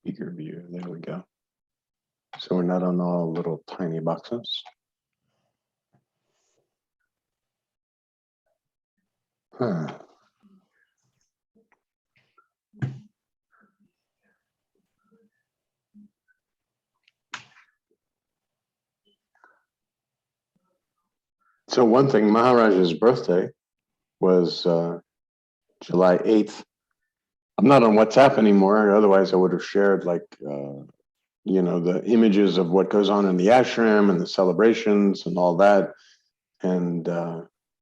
Speaker view, there we go. So we're not on all little tiny boxes. Huh. So one thing, Maharaj's birthday was July 8th. I'm not on WhatsApp anymore. Otherwise, I would have shared the images of what goes on in the ashram and the celebrations and all that. And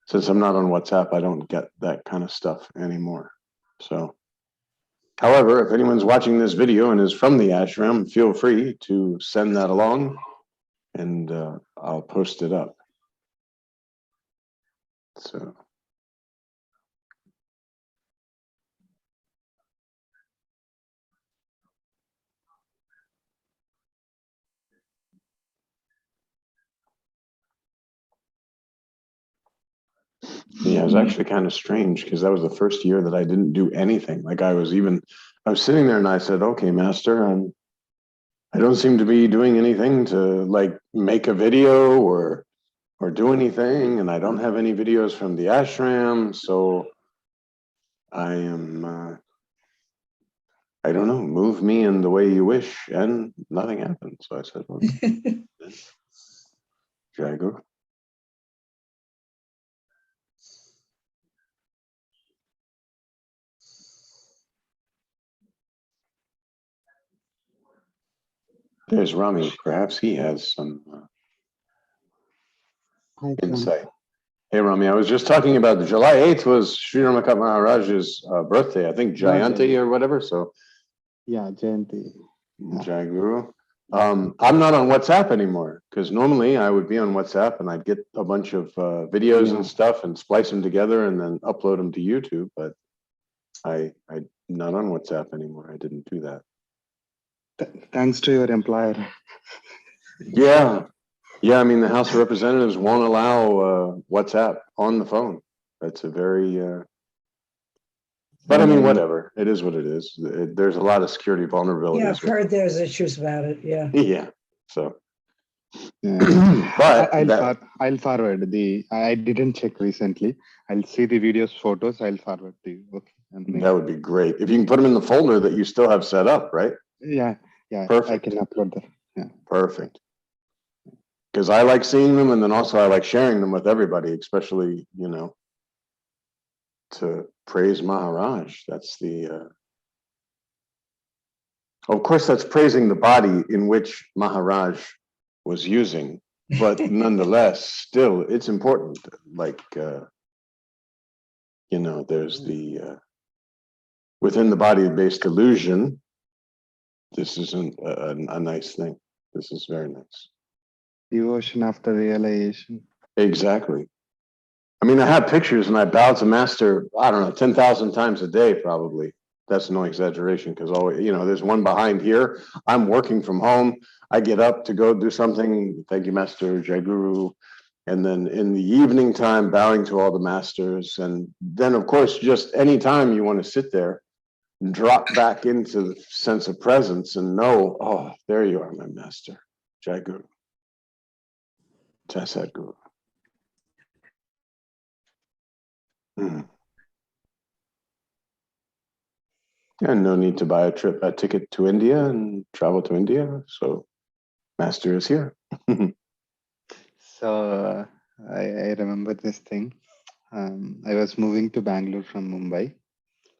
since I'm not on WhatsApp, I don't get that kind of stuff anymore. So, however, if anyone's watching this video and is from the ashram, feel free to send that along and I'll post it up. So. Yeah, it was actually kind of strange because that was the first year that I didn't do anything. Like I was sitting there and I said, okay, Master, I don't seem to be doing anything to like make a video or do anything. And I don't have any videos from the ashram. So I am, I don't know, move me in the way you wish. And nothing happened. So I said, well, Jai Guru. There's Rami. Perhaps he has some insight. Hey, Rami, I was just talking about the July 8th was Sri Ramakant Maharaj's birthday. I think Jayanti or whatever. So, yeah, Jayanti. Jai Guru. I'm not on WhatsApp anymore because normally I would be on WhatsApp and I'd get a bunch of videos and stuff and splice them together and then upload them to YouTube. But I'm not on WhatsApp anymore. I didn't do that. Thanks to your employer. Yeah. Yeah, I mean, the House of Representatives won't allow WhatsApp on the phone. That's a very, but I mean, whatever. It is what it is. There's a lot of security vulnerabilities. Yeah, I've heard there's issues about it, yeah. Yeah, so. Yeah. But I'll forward I didn't check recently. I'll see the videos, photos, I'll forward to you. Okay. That would be great. If you can put them in the folder that you still have set up, right? Yeah, perfect. I can upload them. Yeah. Perfect. Because I like seeing them and then also I like sharing them with everybody, especially, to praise Maharaj. That's of course, that's praising the body in which Maharaj was using, but nonetheless, still, it's important. Like, there's the within the body-based illusion. This isn't a nice thing. This is very nice. Devotion after realization. Exactly. I mean, I have pictures and I bow to Master, I don't know, 10,000 times a day, probably. That's no exaggeration because always, there's one behind here. I'm working from home. I get up to go do something. Thank you, Master Jai Guru. And then in the evening time, bowing to all the masters. And then, of course, just any time you want to sit there and drop back into the sense of presence and know, oh, there you are, my Master, Jai Guru. Jai Sadguru. And no need to buy a ticket to India and travel to India. So Master is here. So I remember this thing. I was moving to Bangalore from Mumbai.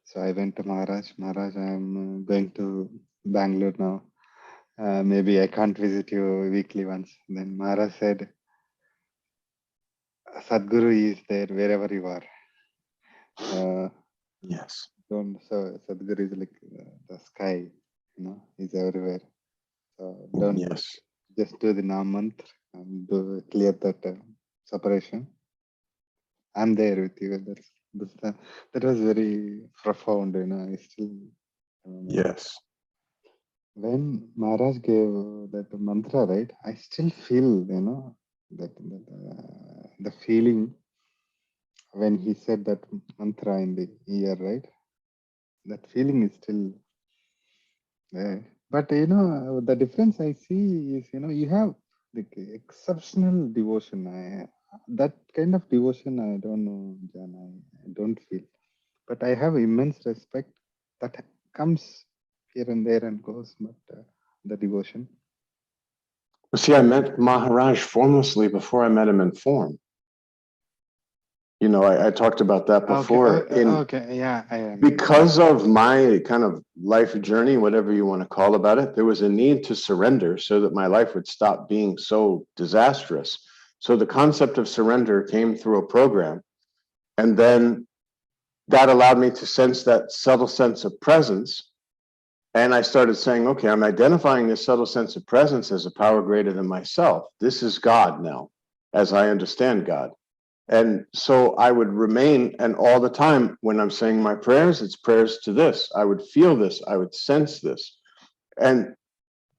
So I went to Maharaj. Maharaj, I'm going to Bangalore now. Maybe I can't visit you weekly once. Then Maharaj said, Sadguru is there wherever you are. Yes. So Sadguru is like the sky, he's everywhere. So don't just do the Naam Mantra and clear that separation. I'm there with you. That was very profound, I still remember. Yes. When Maharaj gave that mantra, right, I still feel, that the feeling when he said that mantra in the ear, right? That feeling is still there. But the difference I see is, you have the exceptional devotion. That kind of devotion, I don't know, John, I don't feel. But I have immense respect that comes here and there and goes, but the devotion. See, I met Maharaj formlessly before I met him in form. I talked about that before. Okay, yeah, I am. Because of my kind of life journey, whatever you want to call about it, there was a need to surrender so that my life would stop being so disastrous. So the concept of surrender came through a program. And then that allowed me to sense that subtle sense of presence. And I started saying, okay, I'm identifying this subtle sense of presence as a power greater than myself. This is God now, as I understand God. And so I would remain, and all the time when I'm saying my prayers, it's prayers to this. I would feel this, I would sense this. And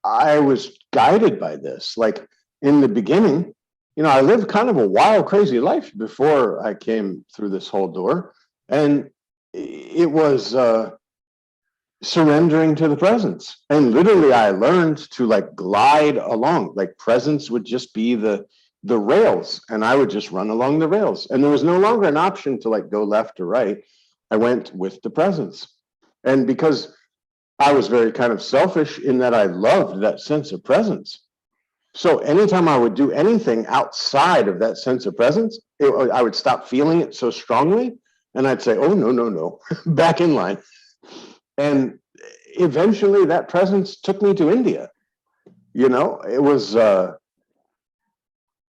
I was guided by this. Like in the beginning, I lived kind of a wild, crazy life before I came through this whole door. And it was surrendering to the presence. And literally I learned to like glide along, like presence would just be the rails, and I would just run along the rails. And there was no longer an option to like go left or right. I went with the presence. And because I was very kind of selfish in that I loved that sense of presence. So anytime I would do anything outside of that sense of presence, I would stop feeling it so strongly. And I'd say, oh, no, back in line. And eventually that presence took me to India. It was,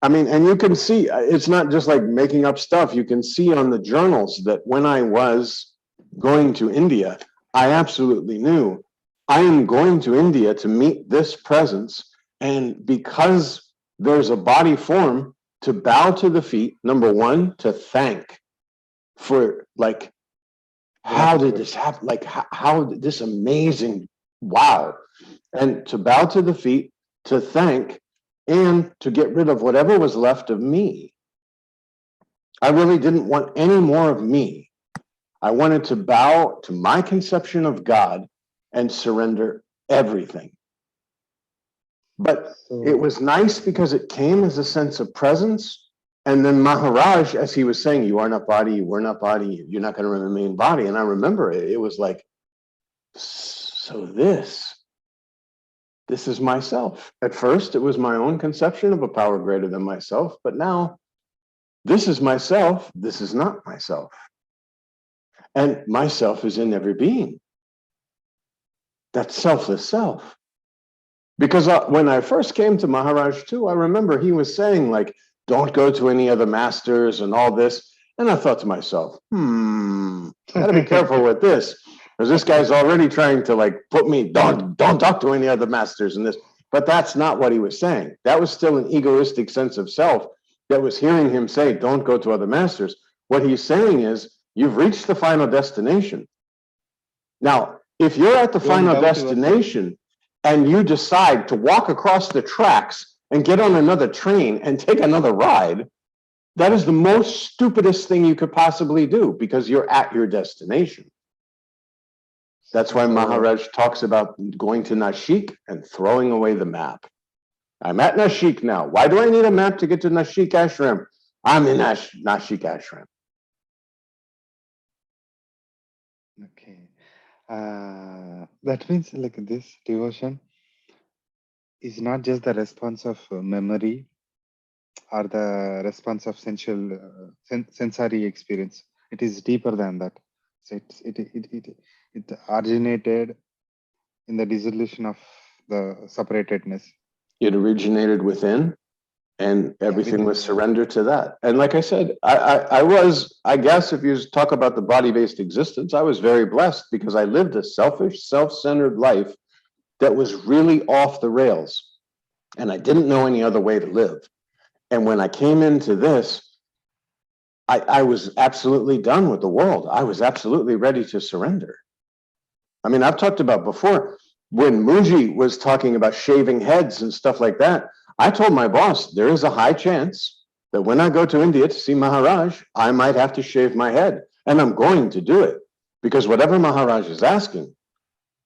and you can see, it's not just like making up stuff. You can see on the journals that when I was going to India, I absolutely knew I am going to India to meet this presence. And because there's a body form, to bow to the feet, number one, to thank for like, how did this happen? Like, how did this amazing, wow. And to bow to the feet, to thank, and to get rid of whatever was left of me. I really didn't want any more of me. I wanted to bow to my conception of God and surrender everything. But it was nice because it came as a sense of presence. And then Maharaj, as he was saying, you are not body, you were not body, you're not going to remain body. And I remember it was like, so this is myself. At first, it was my own conception of a power greater than myself. But now, this is myself. This is not myself. And myself is in every being. That's selfless self. Because when I first came to Maharaj too, I remember he was saying like, don't go to any other masters and all this. And I thought to myself, gotta be careful with this. Because this guy's already trying to like put me, don't talk to any other masters and this. But that's not what he was saying. That was still an egoistic sense of self that was hearing him say, don't go to other masters. What he's saying is, you've reached the final destination. Now, if you're at the final destination and you decide to walk across the tracks and get on another train and take another ride, that is the most stupidest thing you could possibly do because you're at your destination. That's why Maharaj talks about going to Nashik and throwing away the map. I'm at Nashik now. Why do I need a map to get to Nashik Ashram? I'm in Nashik Ashram. Okay. That means like this devotion is not just the response of memory or the response of sensory experience. It is deeper than that. So it originated in the dissolution of the separatedness. It originated within, and everything was surrendered to that. And like I said, I guess if you talk about the body-based existence, I was very blessed because I lived a selfish, self-centered life that was really off the rails. And I didn't know any other way to live. And when I came into this, I was absolutely done with the world. I was absolutely ready to surrender. I mean, I've talked about before, when Muji was talking about shaving heads and stuff like that, I told my boss, there is a high chance that when I go to India to see Maharaj, I might have to shave my head. And I'm going to do it because whatever Maharaj is asking,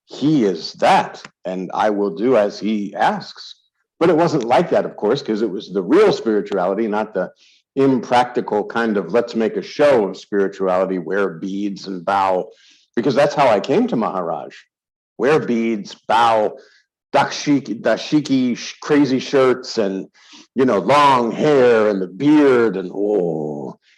he is that, and I will do as he asks. But it wasn't like that, of course, because it was the real spirituality, not the impractical kind of let's make a show of spirituality, wear beads and bow, because that's how I came to Maharaj. Wear beads, bow, dashiki, crazy shirts, and long hair and the beard, and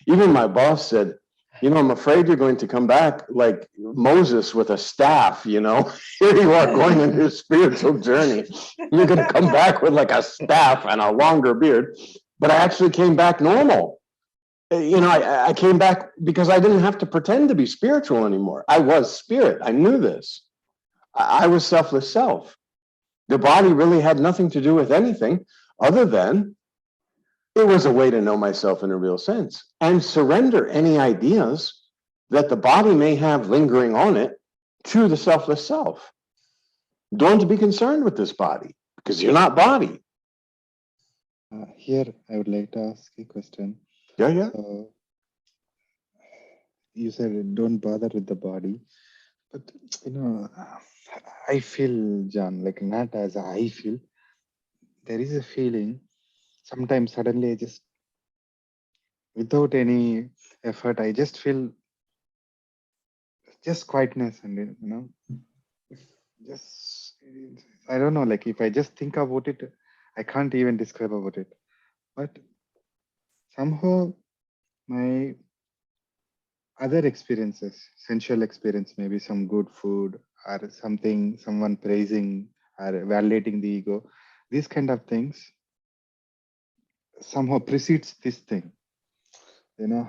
even my boss said, I'm afraid you're going to come back like Moses with a staff, Here you are going on your spiritual journey. You're going to come back with like a staff and a longer beard. But I actually came back normal. I came back because I didn't have to pretend to be spiritual anymore. I was spirit. I knew this. I was selfless self. The body really had nothing to do with anything other than it was a way to know myself in a real sense and surrender any ideas that the body may have lingering on it to the selfless self. Don't be concerned with this body because you're not body. Here, I would like to ask a question. Yeah. So, you said don't bother with the body, but I feel, John, like not as I feel. There is a feeling. Sometimes suddenly I just, without any effort, I just feel just quietness and just, I don't know, like if I just think about it, I can't even describe about it. But somehow my other experiences, sensual experience, maybe some good food or something, someone praising or validating the ego, these kind of things somehow precedes this thing.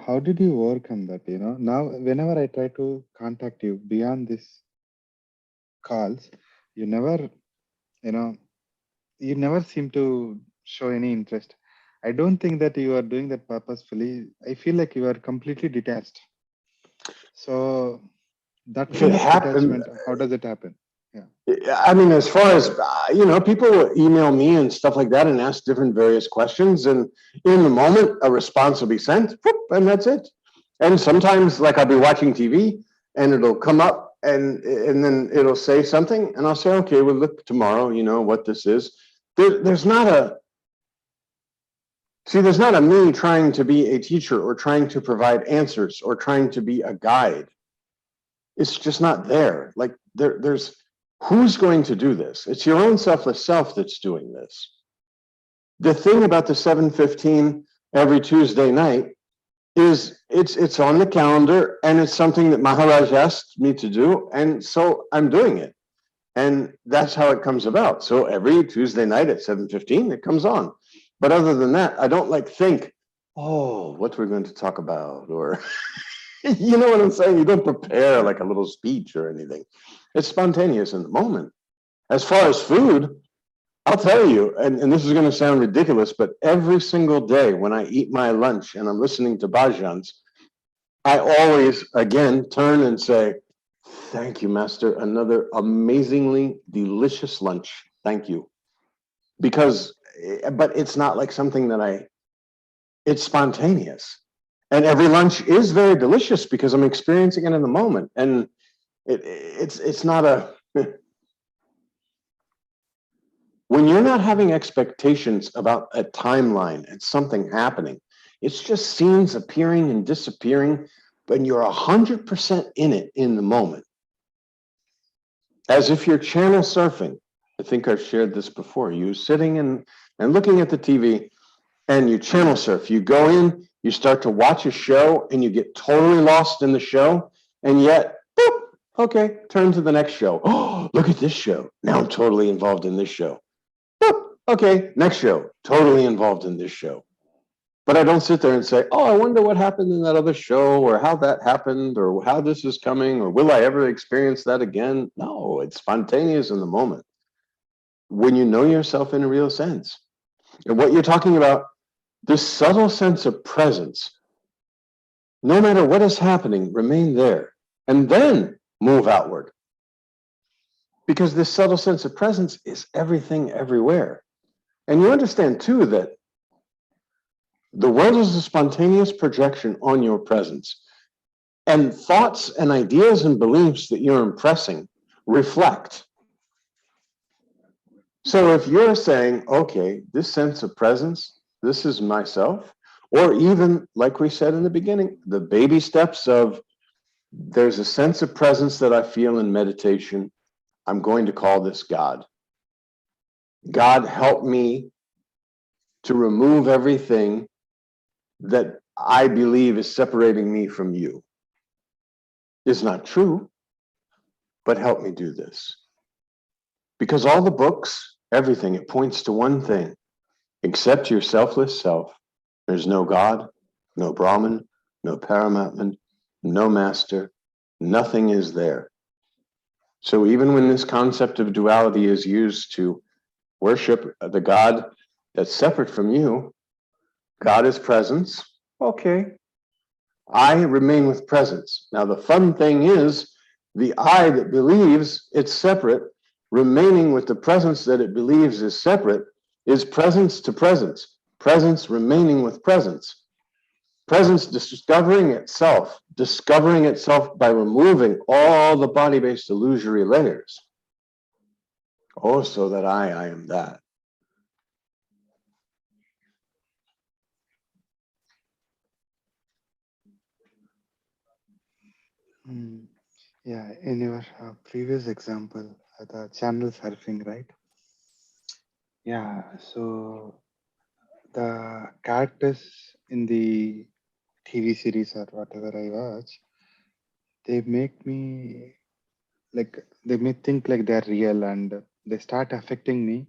How did you overcome that? Now whenever I try to contact you beyond this calls, you never seem to show any interest. I don't think that you are doing that purposefully. I feel like you are completely detached. So that kind of detachment, how does it happen? I mean, as far as, people email me and stuff like that and ask different various questions. And in the moment, a response will be sent, and that's it. And sometimes, like, I'll be watching TV and it'll come up and then it'll say something. And I'll say, okay, we'll look tomorrow, what this is. There's not a me trying to be a teacher or trying to provide answers or trying to be a guide. It's just not there. Like, there's, who's going to do this? It's your own selfless self that's doing this. The thing about the 7:15 every Tuesday night is it's on the calendar and it's something that Maharaj asked me to do. And so I'm doing it. And that's how it comes about. So every Tuesday night at 7:15, it comes on. But other than that, I don't think, what we're going to talk about, or you know what I'm saying? You don't prepare like a little speech or anything. It's spontaneous in the moment. As far as food, I'll tell you, and this is going to sound ridiculous, but every single day when I eat my lunch and I'm listening to bhajans, I always, again, turn and say, thank you, Master. Another amazingly delicious lunch. Thank you. But it's not like something that it's spontaneous. And every lunch is very delicious because I'm experiencing it in the moment. And it's not when you're not having expectations about a timeline and something happening, it's just scenes appearing and disappearing, but you're 100% in it in the moment. As if you're channel surfing. I think I've shared this before. You sitting and looking at the TV and you channel surf. You go in, you start to watch a show and you get totally lost in the show, and yet, boop, okay, turn to the next show. Oh, look at this show. Now I'm totally involved in this show. Boop, okay, next show, totally involved in this show. But I don't sit there and say, I wonder what happened in that other show, or how that happened, or how this is coming, or will I ever experience that again? No, it's spontaneous in the moment. When you know yourself in a real sense. And what you're talking about, this subtle sense of presence, no matter what is happening, remain there and then move outward. Because this subtle sense of presence is everything everywhere. And you understand too that The world is a spontaneous projection on your presence. And thoughts and ideas and beliefs that you're impressing reflect. So if you're saying, okay, this sense of presence, this is myself, or even, like we said in the beginning, the baby steps of there's a sense of presence that I feel in meditation. I'm going to call this God. God, help me to remove everything that I believe is separating me from you. It's not true, but help me do this. Because all the books, everything, it points to one thing. Accept your selfless self. There's no God, no Brahman, no Paramatman, no master. Nothing is there. So even when this concept of duality is used to worship the God that's separate from you, God is presence. Okay, I remain with presence. Now the fun thing is, the I that believes it's separate, remaining with the presence that it believes is separate, is presence to presence. Presence remaining with presence. Presence discovering itself by removing all the body-based illusory layers. Oh, so that I am that. Yeah, in your previous example, the channel surfing, right? Yeah, so the characters in the TV series or whatever I watch, they make me they may think like they're real, and they start affecting me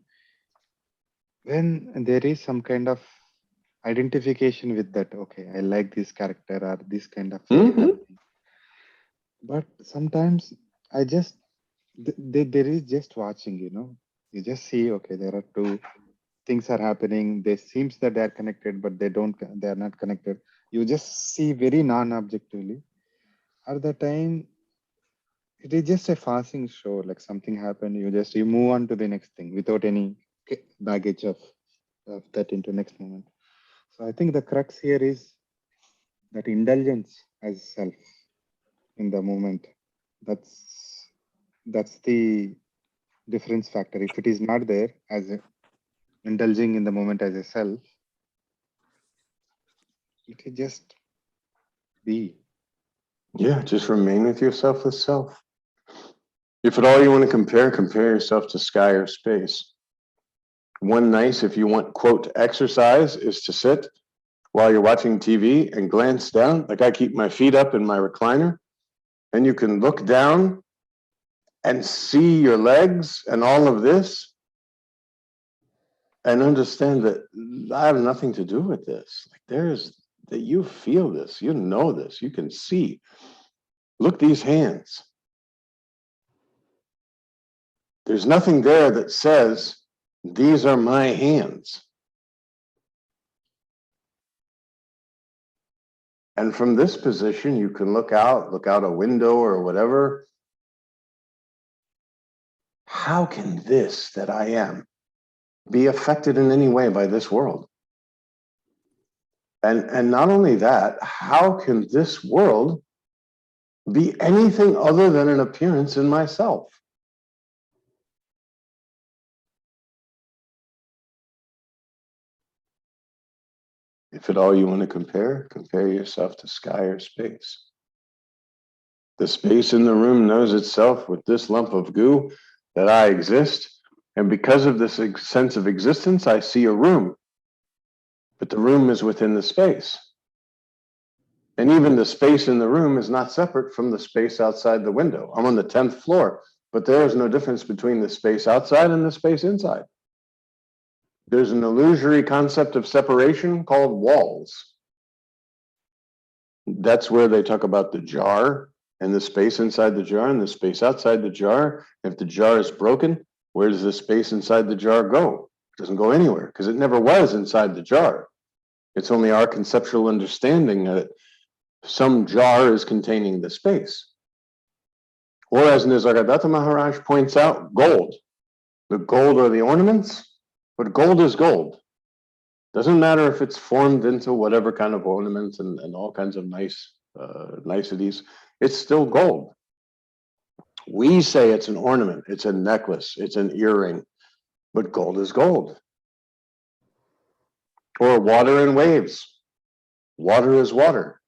when there is some kind of identification with that. Okay, I like this character or this kind of thing happening. But sometimes I just there is just watching, you just see, okay, there are two things are happening. They seems that they are connected, but they are not connected. You just see very non-objectively. At the time, it is just a passing show, like something happened, you move on to the next thing without any baggage of that into next moment. So I think the crux here is that indulgence as self in the moment. That's the difference factor. If it is not there as indulging in the moment as a self, it is just be. Yeah, just remain with your selfless self. If at all you want to compare yourself to sky or space. One nice, if you want, quote, exercise is to sit while you're watching TV and glance down. Like I keep my feet up in my recliner, and you can look down and see your legs and all of this and understand that I have nothing to do with this. Like that you feel this, you know this, you can see. Look, these hands. There's nothing there that says, these are my hands. And from this position, you can look out a window or whatever. How can this that I am be affected in any way by this world? And not only that, how can this world be anything other than an appearance in myself? If at all you want to compare yourself to sky or space. The space in the room knows itself with this lump of goo that I exist. And because of this sense of existence, I see a room. But the room is within the space. And even the space in the room is not separate from the space outside the window. I'm on the 10th floor, but there is no difference between the space outside and the space inside. There's an illusory concept of separation called walls. That's where they talk about the jar and the space inside the jar and the space outside the jar. If the jar is broken, where does the space inside the jar go? It doesn't go anywhere because it never was inside the jar. It's only our conceptual understanding that some jar is containing the space. Or as Nisargadatta Maharaj points out, gold. The gold are the ornaments, but gold is gold. Doesn't matter if it's formed into whatever kind of ornaments and all kinds of nice niceties. It's still gold. We say it's an ornament, it's a necklace, it's an earring, but gold is gold. Or water and waves. Water is water.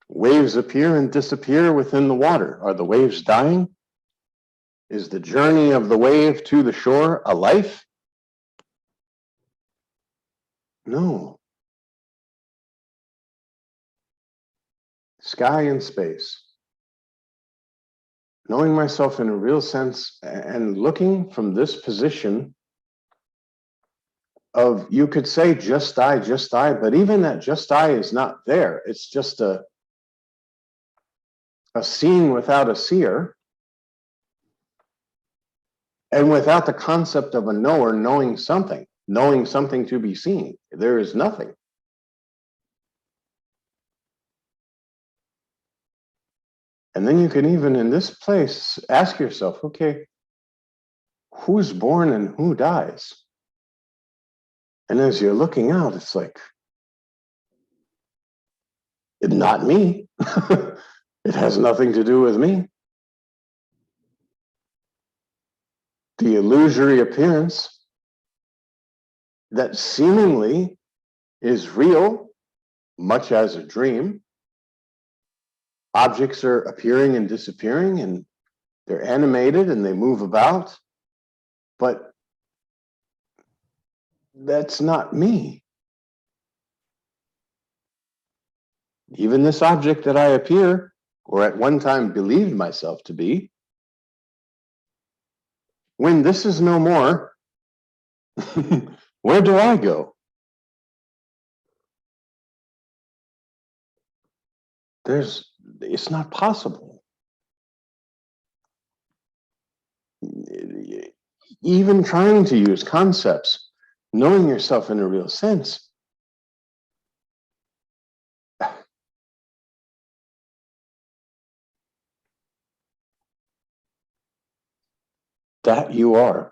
Waves appear and disappear within the water. Are the waves dying? Is the journey of the wave to the shore a life? No. Sky and space. Knowing myself in a real sense and looking from this position of, you could say just I, but even that just I is not there. It's just a seeing without a seer, and without the concept of a knower knowing something to be seen. There is nothing. And then you can even in this place ask yourself, okay, who's born and who dies? And as you're looking out, it's like, not me. It has nothing to do with me. The illusory appearance that seemingly is real, much as a dream. Objects are appearing and disappearing, and they're animated and they move about, but that's not me. Even this object that I appear, or at one time believed myself to be, when this is no more, where do I go? It's not possible. Even trying to use concepts, knowing yourself in a real sense, that you are.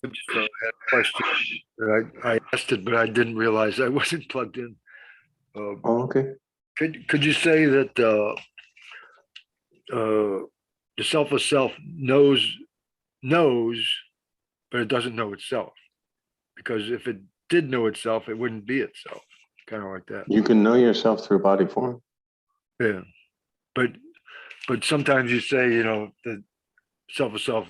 I just had a question. I asked it, but I didn't realize I wasn't plugged in. Okay. Could you say that the self of self knows, but it doesn't know itself? Because if it did know itself, it wouldn't be itself. Kind of like that. You can know yourself through body form. Yeah, but sometimes you say, the self of self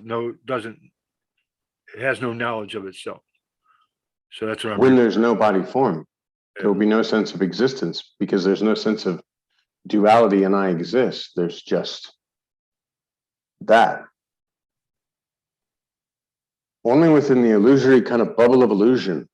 it has no knowledge of itself. So that's what I'm. When there's no body form, there will be no sense of existence, because there's no sense of duality and I exist. There's just that. Only within the illusory kind of bubble of illusion